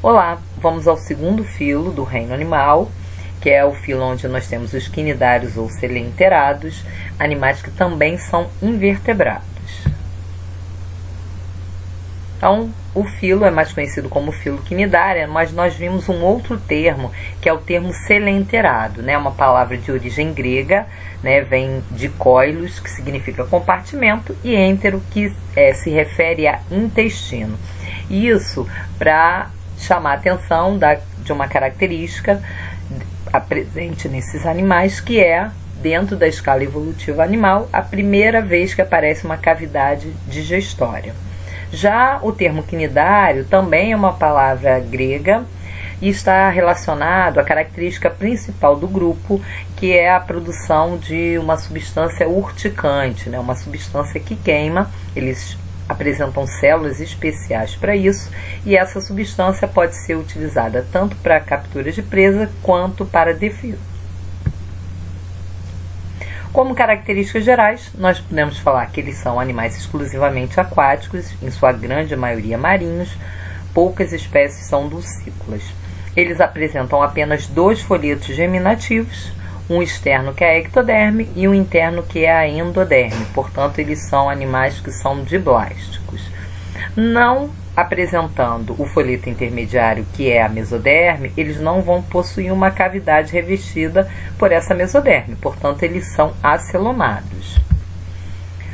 Olá, vamos ao segundo filo do reino animal, que é o filo onde nós temos os quinidários ou coelenterados, animais que também são invertebrados. Então, o filo é mais conhecido como filo quinidária, mas nós vimos um outro termo, que é o termo coelenterado, né? Uma palavra de origem grega, né? Vem de koilos, que significa compartimento, e entero, que se refere a intestino. Isso para chamar a atenção de uma característica presente nesses animais, que é, dentro da escala evolutiva animal, a primeira vez que aparece uma cavidade digestória. Já o termo quinidário também é uma palavra grega e está relacionado à característica principal do grupo, que é a produção de uma substância urticante, né? Uma substância que queima. Eles apresentam células especiais para isso, e essa substância pode ser utilizada tanto para captura de presa quanto para defesa. Como características gerais, nós podemos falar que eles são animais exclusivamente aquáticos, em sua grande maioria marinhos, poucas espécies são dulcícolas. Eles apresentam apenas 2 folhetos germinativos, um externo que é a ectoderme e um interno que é a endoderme, portanto eles são animais que são diblásticos. Não apresentando o folheto intermediário, que é a mesoderme, eles não vão possuir uma cavidade revestida por essa mesoderme, portanto eles são acelomados.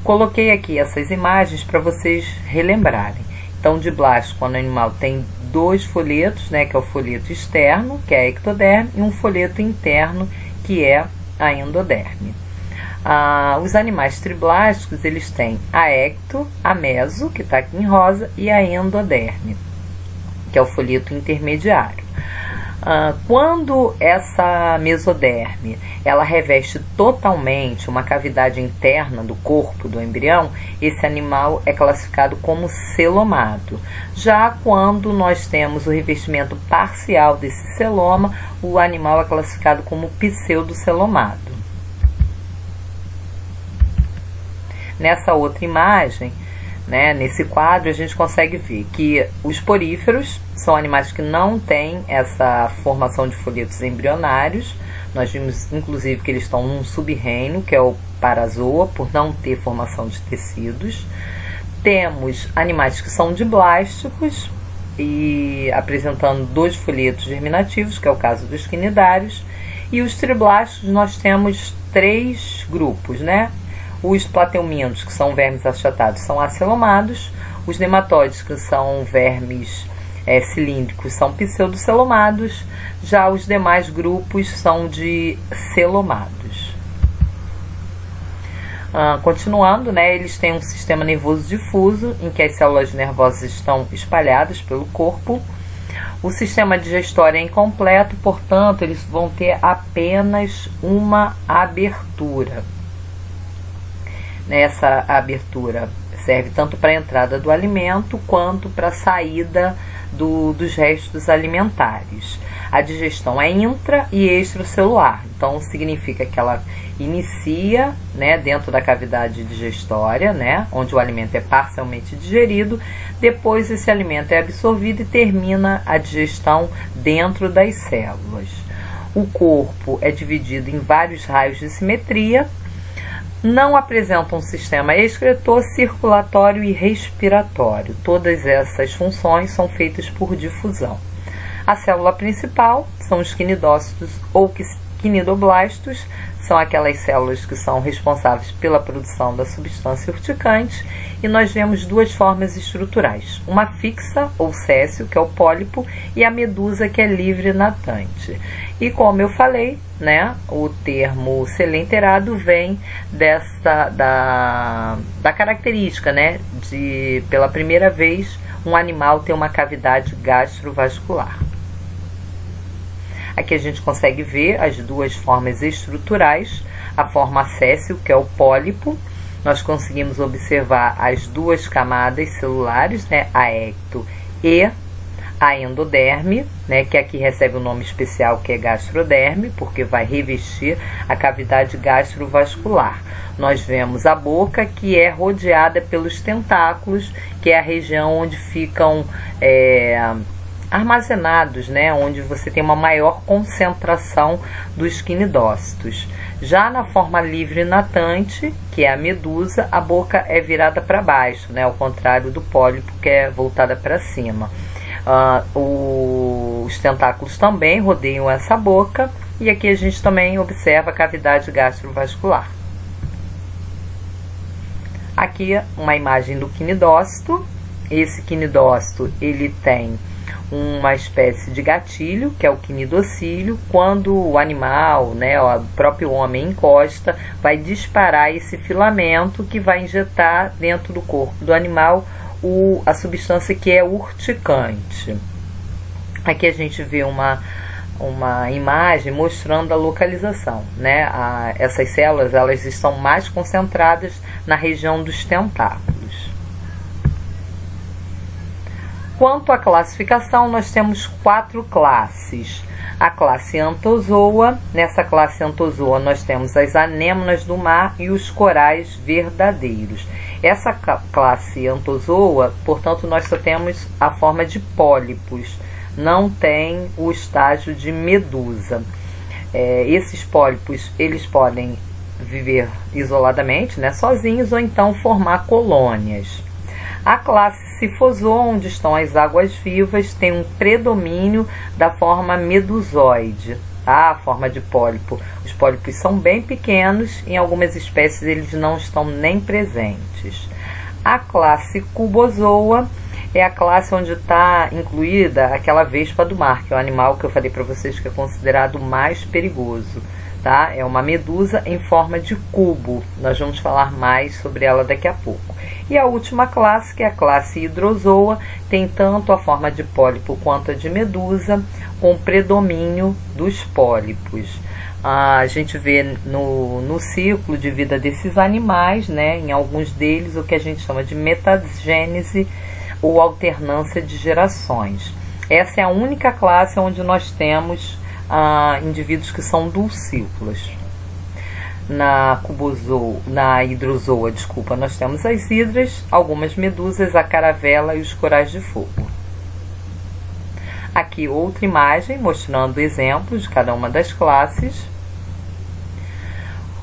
Coloquei aqui essas imagens para vocês relembrarem. Então, diblástico, quando o animal tem 2 folhetos, né, que é o folheto externo, que é a ectoderme, e um folheto interno, que é a endoderme. Os animais triblásticos, eles têm a ecto, a meso, que está aqui em rosa, e a endoderme, que é o folheto intermediário. Quando essa mesoderme ela reveste totalmente uma cavidade interna do corpo do embrião, esse animal é classificado como celomado. Já quando nós temos o revestimento parcial desse celoma, o animal é classificado como pseudocelomado. Nessa outra imagem, né, nesse quadro, a gente consegue ver que os poríferos são animais que não têm essa formação de folhetos embrionários. Nós vimos, inclusive, que eles estão num sub-reino, que é o Parazoa, por não ter formação de tecidos. Temos animais que são diblásticos, e apresentando 2 folhetos germinativos, que é o caso dos quinidários. E os triblásticos, nós temos 3 grupos, né? Os plateumintos, que são vermes achatados, são acelomados. Os nematóides, que são vermes cilíndricos, são pseudocelomados. Já os demais grupos são de celomados. Continuando, né, eles têm um sistema nervoso difuso, em que as células nervosas estão espalhadas pelo corpo. O sistema digestório é incompleto, portanto, eles vão ter apenas uma abertura. Essa abertura serve tanto para a entrada do alimento quanto para a saída dos restos alimentares. A digestão é intra e extracelular, então significa que ela inicia, né, dentro da cavidade digestória, né, onde o alimento é parcialmente digerido. Depois esse alimento é absorvido e termina a digestão dentro das células. O corpo é dividido em vários raios de simetria. Não apresentam um sistema excretor, circulatório e respiratório. Todas essas funções são feitas por difusão. A célula principal são os quinidócitos ou quinidoblastos, são aquelas células que são responsáveis pela produção da substância urticante, e nós vemos 2 formas estruturais, uma fixa ou céssio, que é o pólipo, e a medusa, que é livre natante. E como eu falei, né, o termo coelenterado vem da característica, né, de pela primeira vez um animal ter uma cavidade gastrovascular. Aqui a gente consegue ver as 2 formas estruturais, a forma céssio, que é o pólipo. Nós conseguimos observar as 2 camadas celulares, né, a ecto e a endoderme, né, que aqui recebe o nome especial, que é gastroderme, porque vai revestir a cavidade gastrovascular. Nós vemos a boca, que é rodeada pelos tentáculos, que é a região onde ficam armazenados, né, onde você tem uma maior concentração dos quinidócitos. Já na forma livre natante, que é a medusa, a boca é virada para baixo, né, ao contrário do pólipo, que é voltada para cima. Os tentáculos também rodeiam essa boca, e aqui a gente também observa a cavidade gastrovascular. Aqui uma imagem do quinidócito. Esse quinidócito, ele tem uma espécie de gatilho, que é o quinidocílio. Quando o animal, né, o próprio homem encosta, vai disparar esse filamento que vai injetar dentro do corpo do animal a substância que é urticante. Aqui a gente vê uma imagem mostrando a localização, né? Essas células, elas estão mais concentradas na região dos tentáculos. Quanto à classificação, nós temos 4 classes. A classe Anthozoa. Nessa classe Anthozoa nós temos as anêmonas do mar e os corais verdadeiros. Essa classe Anthozoa, portanto, nós só temos a forma de pólipos, não tem o estágio de medusa. Esses pólipos, eles podem viver isoladamente, né, sozinhos, ou então formar colônias. A classe Sifozoa, onde estão as águas vivas, tem um predomínio da forma medusoide, tá? A forma de pólipo. Os pólipos são bem pequenos, em algumas espécies eles não estão nem presentes. A classe Cubozoa é a classe onde está incluída aquela vespa do mar, que é o animal que eu falei para vocês que é considerado mais perigoso, tá? É uma medusa em forma de cubo. Nós vamos falar mais sobre ela daqui a pouco. E a última classe, que é a classe Hidrozoa, tem tanto a forma de pólipo quanto a de medusa, com predomínio dos pólipos. A gente vê no ciclo de vida desses animais, né, em alguns deles, o que a gente chama de metagênese ou alternância de gerações. Essa é a única classe onde nós temos indivíduos que são dulcícolas. Na hidrozoa, nós temos as hidras, algumas medusas, a caravela e os corais de fogo. Aqui outra imagem mostrando exemplos de cada uma das classes.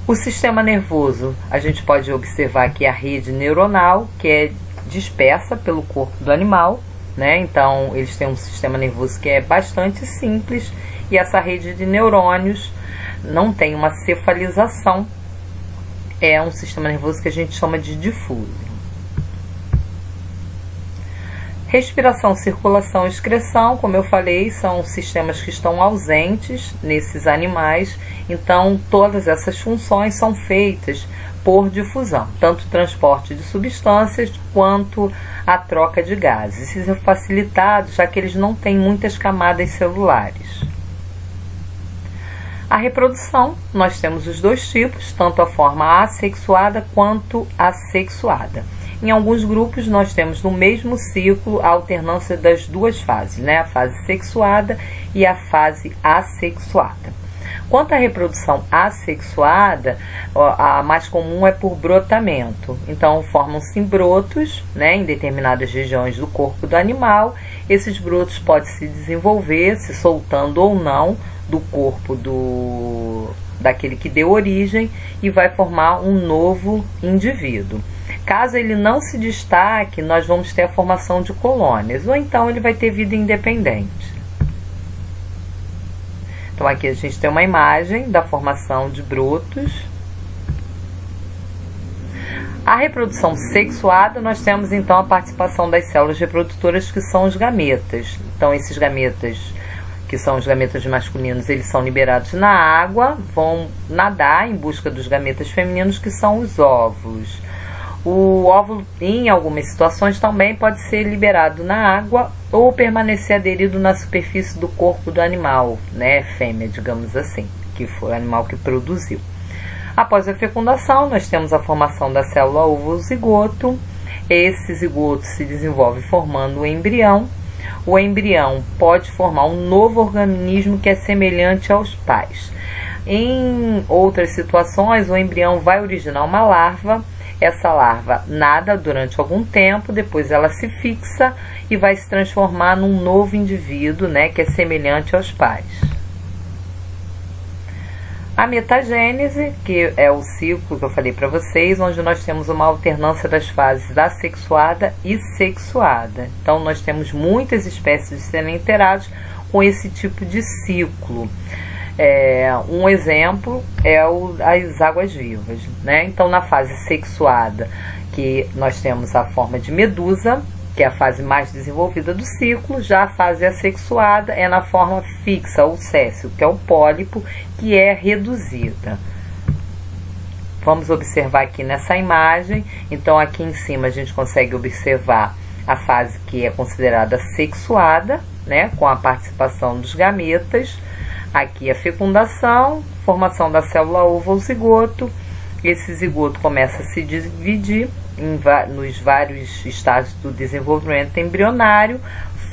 O sistema nervoso, a gente pode observar aqui a rede neuronal, que é dispersa pelo corpo do animal, né? Então eles têm um sistema nervoso que é bastante simples, e essa rede de neurônios não tem uma cefalização, é um sistema nervoso que a gente chama de difuso. Respiração, circulação e excreção, como eu falei, são sistemas que estão ausentes nesses animais, então todas essas funções são feitas por difusão, tanto o transporte de substâncias quanto a troca de gases. Isso é facilitado, já que eles não têm muitas camadas celulares. A reprodução, nós temos os dois tipos, tanto a forma assexuada quanto assexuada. Em alguns grupos nós temos no mesmo ciclo a alternância das duas fases, né? A fase sexuada e a fase assexuada. Quanto à reprodução assexuada, a mais comum é por brotamento. Então formam-se brotos, né, em determinadas regiões do corpo do animal. Esses brotos podem se desenvolver, se soltando ou não do corpo daquele que deu origem, e vai formar um novo indivíduo. Caso ele não se destaque, nós vamos ter a formação de colônias, ou então ele vai ter vida independente. Então aqui a gente tem uma imagem da formação de brotos. A reprodução sexuada, nós temos então a participação das células reprodutoras, que são os gametas. Então esses gametas, que são os gametas masculinos, eles são liberados na água, vão nadar em busca dos gametas femininos, que são os óvulos. O óvulo, em algumas situações, também pode ser liberado na água ou permanecer aderido na superfície do corpo do animal, né, fêmea, digamos assim, que foi o animal que produziu. Após a fecundação, nós temos a formação da célula ovo-zigoto. Esse zigoto se desenvolve formando o embrião. O embrião pode formar um novo organismo que é semelhante aos pais. Em outras situações, o embrião vai originar uma larva Essa larva nada durante algum tempo, depois ela se fixa e vai se transformar num novo indivíduo, né, que é semelhante aos pais. A metagênese, que é o ciclo que eu falei para vocês, onde nós temos uma alternância das fases assexuada e sexuada. Então, nós temos muitas espécies de selenterádeos com esse tipo de ciclo. Um exemplo é as águas-vivas, né? Então, na fase sexuada, que nós temos a forma de medusa, que é a fase mais desenvolvida do ciclo. Já a fase assexuada é na forma fixa, ou céssio, que é o pólipo, que é reduzida. Vamos observar aqui nessa imagem. Então, aqui em cima a gente consegue observar a fase que é considerada sexuada, né, com a participação dos gametas. Aqui a fecundação, formação da célula ovo ou zigoto. Esse zigoto começa a se dividir nos vários estágios do desenvolvimento embrionário,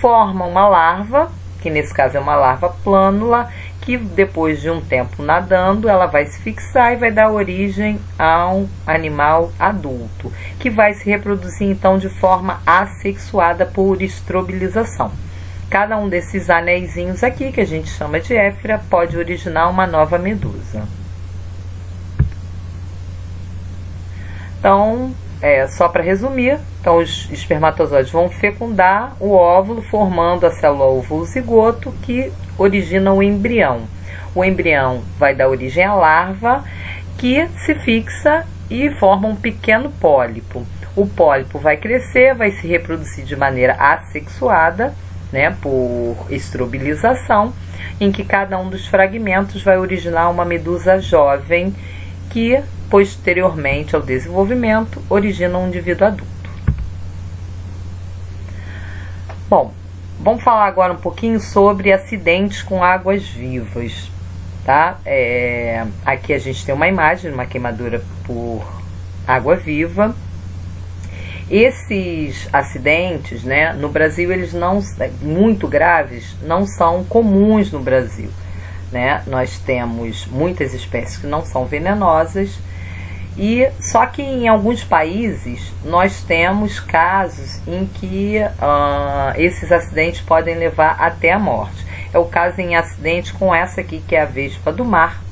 forma uma larva, que nesse caso é uma larva plânula, que depois de um tempo nadando, ela vai se fixar e vai dar origem a um animal adulto, que vai se reproduzir então de forma assexuada por estrobilização. Cada um desses anéisinhos aqui, que a gente chama de éfira, pode originar uma nova medusa. Então, só para resumir, então os espermatozoides vão fecundar o óvulo, formando a célula ovo ou zigoto, que origina o embrião. O embrião vai dar origem à larva, que se fixa e forma um pequeno pólipo. O pólipo vai crescer, vai se reproduzir de maneira assexuada, né, por estrobilização, em que cada um dos fragmentos vai originar uma medusa jovem, que posteriormente ao desenvolvimento origina um indivíduo adulto. Bom, vamos falar agora um pouquinho sobre acidentes com águas vivas, tá? Aqui a gente tem uma imagem de uma queimadura por água viva. Esses acidentes, né, no Brasil, eles não muito graves, não são comuns no Brasil, né? Nós temos muitas espécies que não são venenosas, e só que em alguns países nós temos casos em que esses acidentes podem levar até a morte. É o caso em acidente com essa aqui, que é a vespa do mar.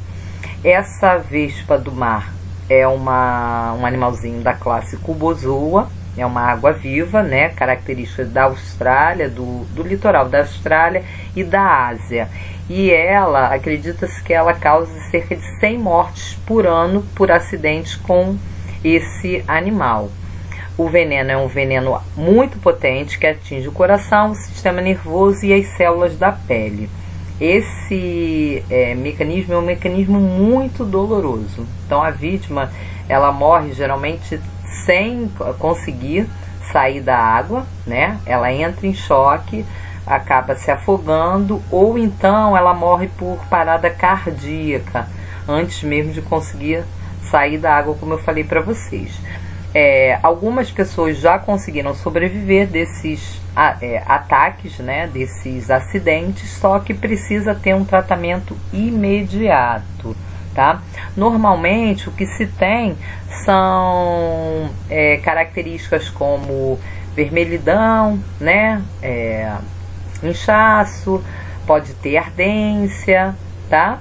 Essa vespa do mar é um animalzinho da classe Cubozoa. É uma água viva, né, característica da Austrália, do litoral da Austrália e da Ásia. E ela, acredita-se que ela causa cerca de 100 mortes por ano por acidentes com esse animal. O veneno é um veneno muito potente que atinge o coração, o sistema nervoso e as células da pele. Esse mecanismo é um mecanismo muito doloroso. Então a vítima, ela morre geralmente sem conseguir sair da água, né? Ela entra em choque, acaba se afogando, ou então ela morre por parada cardíaca, antes mesmo de conseguir sair da água, como eu falei para vocês. Algumas pessoas já conseguiram sobreviver desses ataques, né, desses acidentes, só que precisa ter um tratamento imediato, tá? Normalmente o que se tem são características como vermelhidão, né, inchaço, pode ter ardência, tá?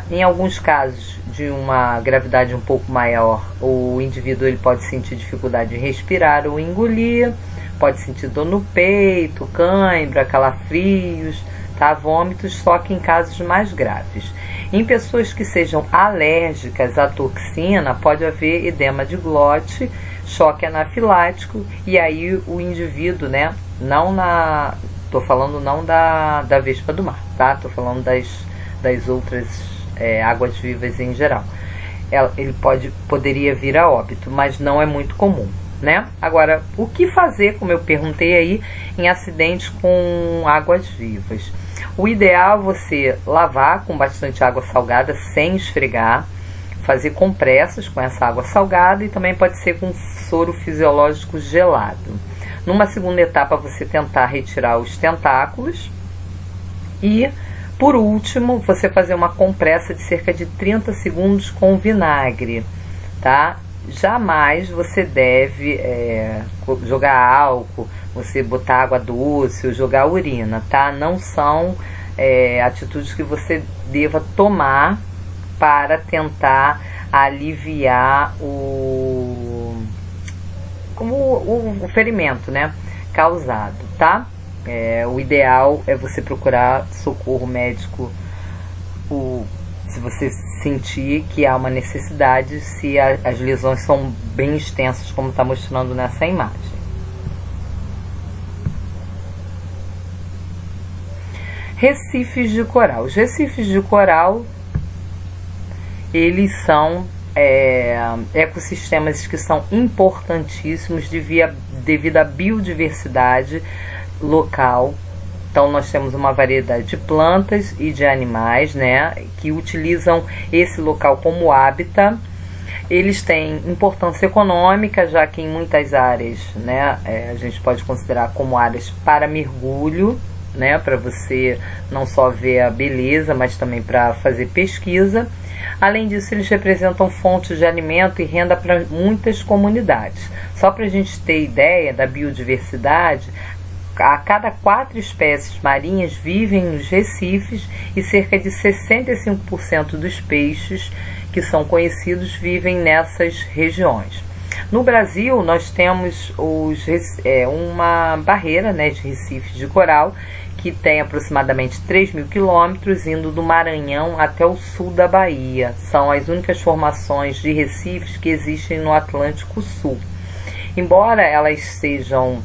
Em alguns casos de uma gravidade um pouco maior, o indivíduo ele pode sentir dificuldade em respirar ou engolir, pode sentir dor no peito, cãibra, calafrios, tá? Vômitos, só que em casos mais graves. Em pessoas que sejam alérgicas à toxina, pode haver edema de glote, choque anafilático, e aí o indivíduo, né, tô falando não da vespa do mar, tá? Tô falando das outras águas vivas em geral. Ele poderia vir a óbito, mas não é muito comum, né? Agora, o que fazer, como eu perguntei aí, em acidentes com águas vivas? O ideal é você lavar com bastante água salgada sem esfregar, fazer compressas com essa água salgada, e também pode ser com soro fisiológico gelado. Numa segunda etapa, você tentar retirar os tentáculos e, por último, você fazer uma compressa de cerca de 30 segundos com vinagre, tá? jamais você deve jogar álcool, você botar água doce ou jogar urina, tá? Não são atitudes que você deva tomar para tentar aliviar o ferimento, né, causado, tá? O ideal é você procurar socorro médico se você sentir que há uma necessidade, se as lesões são bem extensas, como está mostrando nessa imagem. Recifes de coral. Os recifes de coral, eles são ecossistemas que são importantíssimos devido à biodiversidade local. Então nós temos uma variedade de plantas e de animais, né, que utilizam esse local como hábitat. Eles têm importância econômica, já que em muitas áreas, né, a gente pode considerar como áreas para mergulho, né, para você não só ver a beleza, mas também para fazer pesquisa. Além disso, eles representam fontes de alimento e renda para muitas comunidades. Só para a gente ter ideia da biodiversidade, a cada 4 espécies marinhas vivem nos recifes e cerca de 65% dos peixes que são conhecidos vivem nessas regiões. No Brasil, nós temos uma barreira, né, de recifes de coral que tem aproximadamente 3.000 quilômetros, indo do Maranhão até o sul da Bahia. São as únicas formações de recifes que existem no Atlântico Sul. Embora elas sejam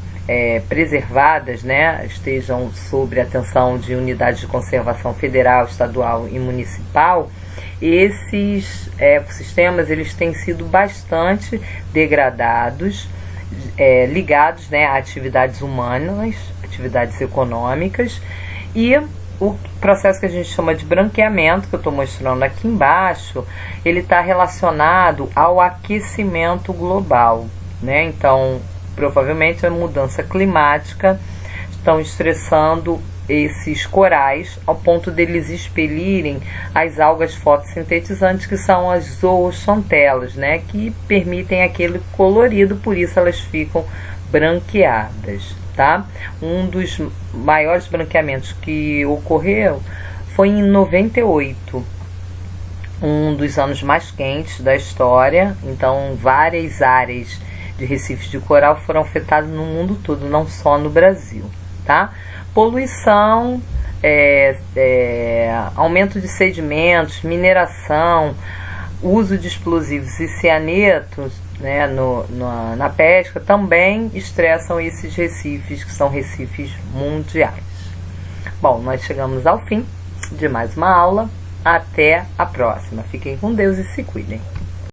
preservadas, né, estejam sob a atenção de unidades de conservação federal, estadual e municipal, esses ecossistemas eles têm sido bastante degradados, ligados, né, a atividades humanas, atividades econômicas, e o processo que a gente chama de branqueamento, que eu estou mostrando aqui embaixo, ele está relacionado ao aquecimento global, né? Então, provavelmente a mudança climática estão estressando esses corais ao ponto deles expelirem as algas fotossintetizantes, que são as zooxantelas, né, que permitem aquele colorido, por isso elas ficam branqueadas, tá? Um dos maiores branqueamentos que ocorreu foi em 98, um dos anos mais quentes da história. Então várias áreas de recifes de coral foram afetados no mundo todo, não só no Brasil, tá? Poluição, aumento de sedimentos, mineração, uso de explosivos e cianetos, né, na pesca, também estressam esses recifes, que são recifes mundiais. Bom, nós chegamos ao fim de mais uma aula. Até a próxima. Fiquem com Deus e se cuidem.